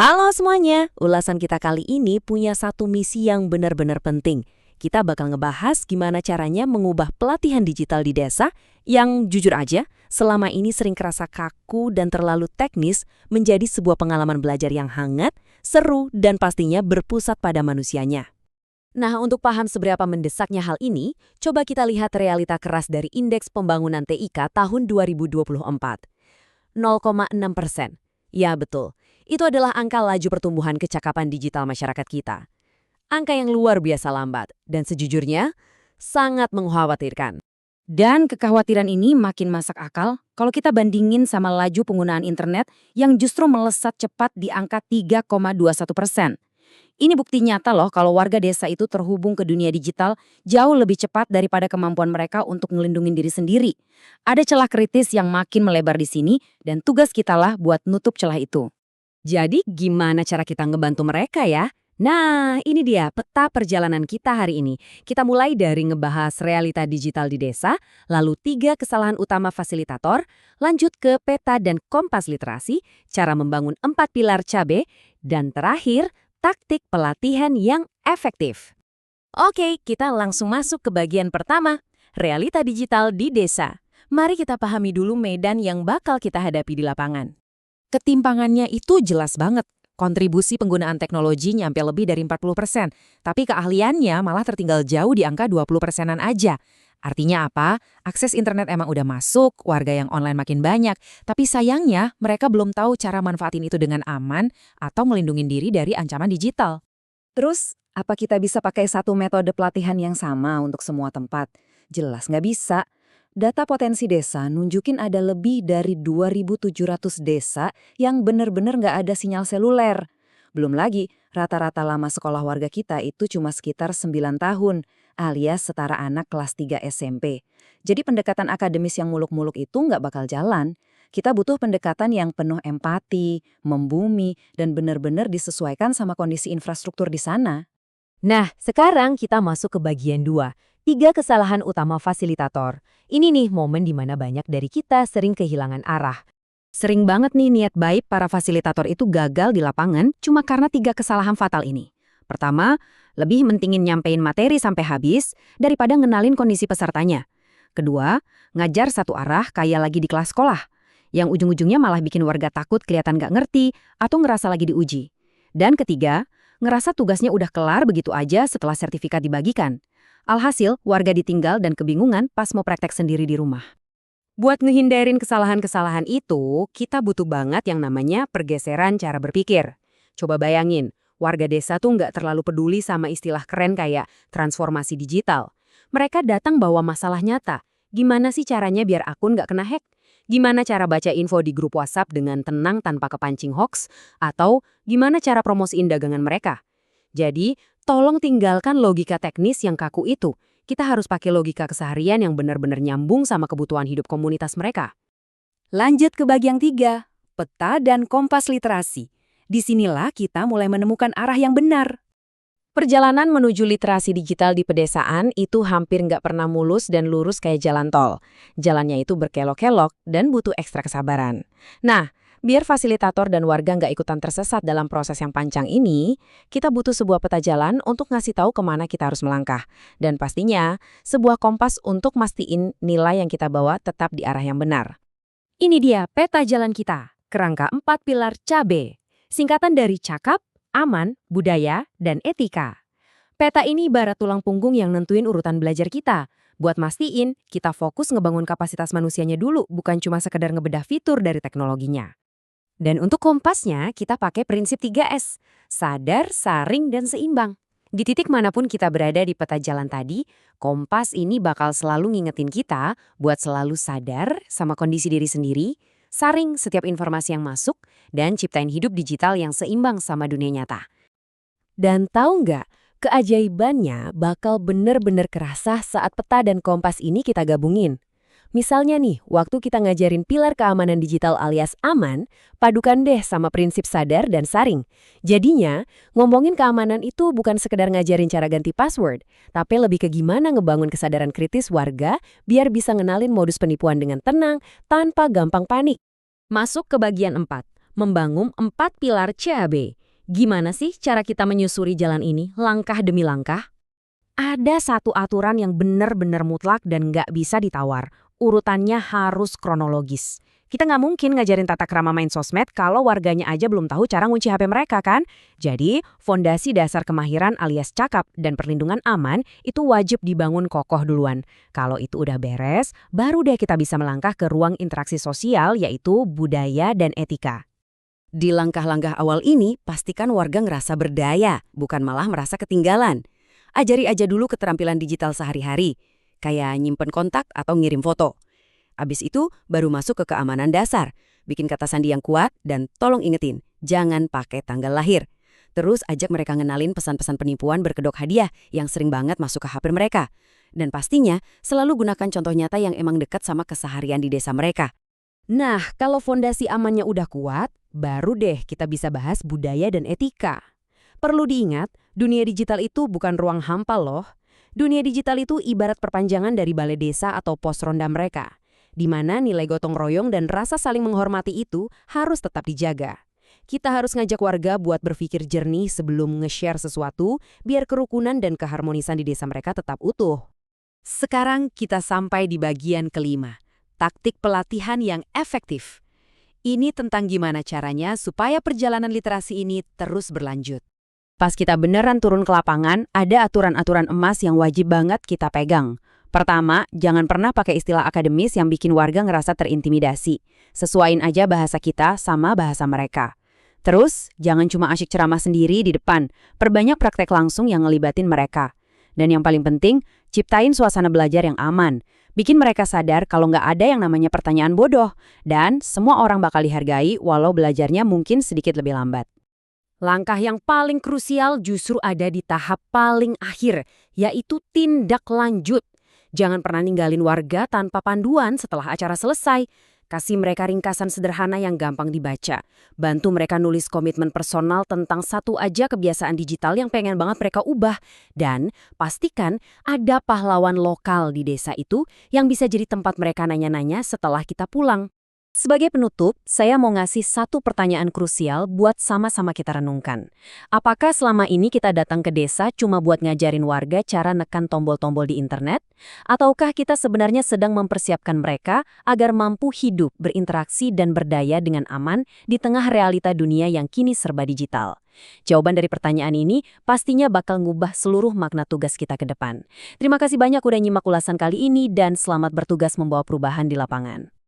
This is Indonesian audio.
Halo semuanya, ulasan kita kali ini punya satu misi yang benar-benar penting. Kita bakal ngebahas gimana caranya mengubah pelatihan digital di desa yang jujur aja selama ini sering kerasa kaku dan terlalu teknis menjadi sebuah pengalaman belajar yang hangat, seru, dan pastinya berpusat pada manusianya. Nah, untuk paham seberapa mendesaknya hal ini, coba kita lihat realita keras dari Indeks Pembangunan TIK tahun 2024. 0,6%. Ya, betul. Itu adalah angka laju pertumbuhan kecakapan digital masyarakat kita. Angka yang luar biasa lambat, dan sejujurnya, sangat mengkhawatirkan. Dan kekhawatiran ini makin masuk akal kalau kita bandingin sama laju penggunaan internet yang justru melesat cepat di angka 3,21%. Ini bukti nyata loh kalau warga desa itu terhubung ke dunia digital jauh lebih cepat daripada kemampuan mereka untuk ngelindungin diri sendiri. Ada celah kritis yang makin melebar di sini dan tugas kita lah buat nutup celah itu. Jadi, gimana cara kita ngebantu mereka ya? Nah, ini dia peta perjalanan kita hari ini. Kita mulai dari ngebahas realita digital di desa, lalu 3 kesalahan utama fasilitator, lanjut ke peta dan kompas literasi, cara membangun 4 pilar cabe, dan terakhir, taktik pelatihan yang efektif. Oke, kita langsung masuk ke bagian pertama, realita digital di desa. Mari kita pahami dulu medan yang bakal kita hadapi di lapangan. Ketimpangannya itu jelas banget. Kontribusi penggunaan teknologi nyampe lebih dari 40%, tapi keahliannya malah tertinggal jauh di angka 20%-an aja. Artinya apa? Akses internet emang udah masuk, warga yang online makin banyak, tapi sayangnya mereka belum tahu cara manfaatin itu dengan aman atau melindungi diri dari ancaman digital. Terus, apa kita bisa pakai satu metode pelatihan yang sama untuk semua tempat? Jelas nggak bisa. Data potensi desa nunjukin ada lebih dari 2.700 desa yang benar-benar nggak ada sinyal seluler. Belum lagi, rata-rata lama sekolah warga kita itu cuma sekitar 9 tahun, alias setara anak kelas 3 SMP. Jadi pendekatan akademis yang muluk-muluk itu nggak bakal jalan. Kita butuh pendekatan yang penuh empati, membumi, dan benar-benar disesuaikan sama kondisi infrastruktur di sana. Nah, sekarang kita masuk ke bagian 2. 3 kesalahan utama fasilitator. Ini nih momen di mana banyak dari kita sering kehilangan arah. Sering banget nih niat baik para fasilitator itu gagal di lapangan cuma karena 3 kesalahan fatal ini. Pertama, lebih mentingin nyampein materi sampai habis daripada ngenalin kondisi pesertanya. Kedua, ngajar satu arah kayak lagi di kelas sekolah, yang ujung-ujungnya malah bikin warga takut kelihatan nggak ngerti atau ngerasa lagi diuji. Dan ketiga, ngerasa tugasnya udah kelar begitu aja setelah sertifikat dibagikan. Alhasil, warga ditinggal dan kebingungan pas mau praktek sendiri di rumah. Buat ngehindarin kesalahan-kesalahan itu, kita butuh banget yang namanya pergeseran cara berpikir. Coba bayangin, warga desa tuh nggak terlalu peduli sama istilah keren kayak transformasi digital. Mereka datang bawa masalah nyata. Gimana sih caranya biar akun nggak kena hack? Gimana cara baca info di grup WhatsApp dengan tenang tanpa kepancing hoax? Atau gimana cara promosiin dagangan mereka? Jadi, tolong tinggalkan logika teknis yang kaku itu. Kita harus pakai logika keseharian yang benar-benar nyambung sama kebutuhan hidup komunitas mereka. Lanjut ke bagian 3, peta dan kompas literasi. Disinilah kita mulai menemukan arah yang benar. Perjalanan menuju literasi digital di pedesaan itu hampir nggak pernah mulus dan lurus kayak jalan tol. Jalannya itu berkelok-kelok dan butuh ekstra kesabaran. Nah, biar fasilitator dan warga nggak ikutan tersesat dalam proses yang panjang ini, kita butuh sebuah peta jalan untuk ngasih tahu kemana kita harus melangkah. Dan pastinya, sebuah kompas untuk mastiin nilai yang kita bawa tetap di arah yang benar. Ini dia peta jalan kita, kerangka 4 pilar CABE. Singkatan dari cakap, aman, budaya, dan etika. Peta ini ibarat tulang punggung yang nentuin urutan belajar kita. Buat mastiin, kita fokus ngebangun kapasitas manusianya dulu, bukan cuma sekedar ngebedah fitur dari teknologinya. Dan untuk kompasnya, kita pakai prinsip 3S, sadar, saring, dan seimbang. Di titik manapun kita berada di peta jalan tadi, kompas ini bakal selalu ngingetin kita buat selalu sadar sama kondisi diri sendiri, saring setiap informasi yang masuk, dan ciptain hidup digital yang seimbang sama dunia nyata. Dan tahu nggak, keajaibannya bakal bener-bener kerasa saat peta dan kompas ini kita gabungin. Misalnya nih, waktu kita ngajarin pilar keamanan digital alias aman, padukan deh sama prinsip sadar dan saring. Jadinya, ngomongin keamanan itu bukan sekedar ngajarin cara ganti password, tapi lebih ke gimana ngebangun kesadaran kritis warga biar bisa ngenalin modus penipuan dengan tenang tanpa gampang panik. Masuk ke bagian 4, membangun 4 pilar CAB. Gimana sih cara kita menyusuri jalan ini, langkah demi langkah? Ada satu aturan yang benar-benar mutlak dan nggak bisa ditawar. Urutannya harus kronologis. Kita nggak mungkin ngajarin tata krama main sosmed kalau warganya aja belum tahu cara ngunci HP mereka kan? Jadi, fondasi dasar kemahiran alias cakap dan perlindungan aman itu wajib dibangun kokoh duluan. Kalau itu udah beres, baru deh kita bisa melangkah ke ruang interaksi sosial yaitu budaya dan etika. Di langkah-langkah awal ini, pastikan warga ngerasa berdaya, bukan malah merasa ketinggalan. Ajari aja dulu keterampilan digital sehari-hari, kayak nyimpen kontak atau ngirim foto. Abis itu, baru masuk ke keamanan dasar. Bikin kata sandi yang kuat dan tolong ingetin, jangan pakai tanggal lahir. Terus ajak mereka ngenalin pesan-pesan penipuan berkedok hadiah yang sering banget masuk ke HP mereka. Dan pastinya, selalu gunakan contoh nyata yang emang dekat sama keseharian di desa mereka. Nah, kalau fondasi amannya udah kuat, baru deh kita bisa bahas budaya dan etika. Perlu diingat, dunia digital itu bukan ruang hampa loh. Dunia digital itu ibarat perpanjangan dari balai desa atau pos ronda mereka, di mana nilai gotong royong dan rasa saling menghormati itu harus tetap dijaga. Kita harus ngajak warga buat berpikir jernih sebelum nge-share sesuatu, biar kerukunan dan keharmonisan di desa mereka tetap utuh. Sekarang kita sampai di bagian kelima, taktik pelatihan yang efektif. Ini tentang gimana caranya supaya perjalanan literasi ini terus berlanjut. Pas kita beneran turun ke lapangan, ada aturan-aturan emas yang wajib banget kita pegang. Pertama, jangan pernah pakai istilah akademis yang bikin warga ngerasa terintimidasi. Sesuaiin aja bahasa kita sama bahasa mereka. Terus, jangan cuma asyik ceramah sendiri di depan. Perbanyak praktek langsung yang ngelibatin mereka. Dan yang paling penting, ciptain suasana belajar yang aman. Bikin mereka sadar kalau nggak ada yang namanya pertanyaan bodoh. Dan semua orang bakal dihargai walau belajarnya mungkin sedikit lebih lambat. Langkah yang paling krusial justru ada di tahap paling akhir, yaitu tindak lanjut. Jangan pernah ninggalin warga tanpa panduan setelah acara selesai. Kasih mereka ringkasan sederhana yang gampang dibaca. Bantu mereka nulis komitmen personal tentang satu aja kebiasaan digital yang pengen banget mereka ubah. Dan pastikan ada pahlawan lokal di desa itu yang bisa jadi tempat mereka nanya-nanya setelah kita pulang. Sebagai penutup, saya mau ngasih satu pertanyaan krusial buat sama-sama kita renungkan. Apakah selama ini kita datang ke desa cuma buat ngajarin warga cara nekan tombol-tombol di internet? Ataukah kita sebenarnya sedang mempersiapkan mereka agar mampu hidup, berinteraksi, dan berdaya dengan aman di tengah realita dunia yang kini serba digital? Jawaban dari pertanyaan ini pastinya bakal ngubah seluruh makna tugas kita ke depan. Terima kasih banyak udah nyimak ulasan kali ini dan selamat bertugas membawa perubahan di lapangan.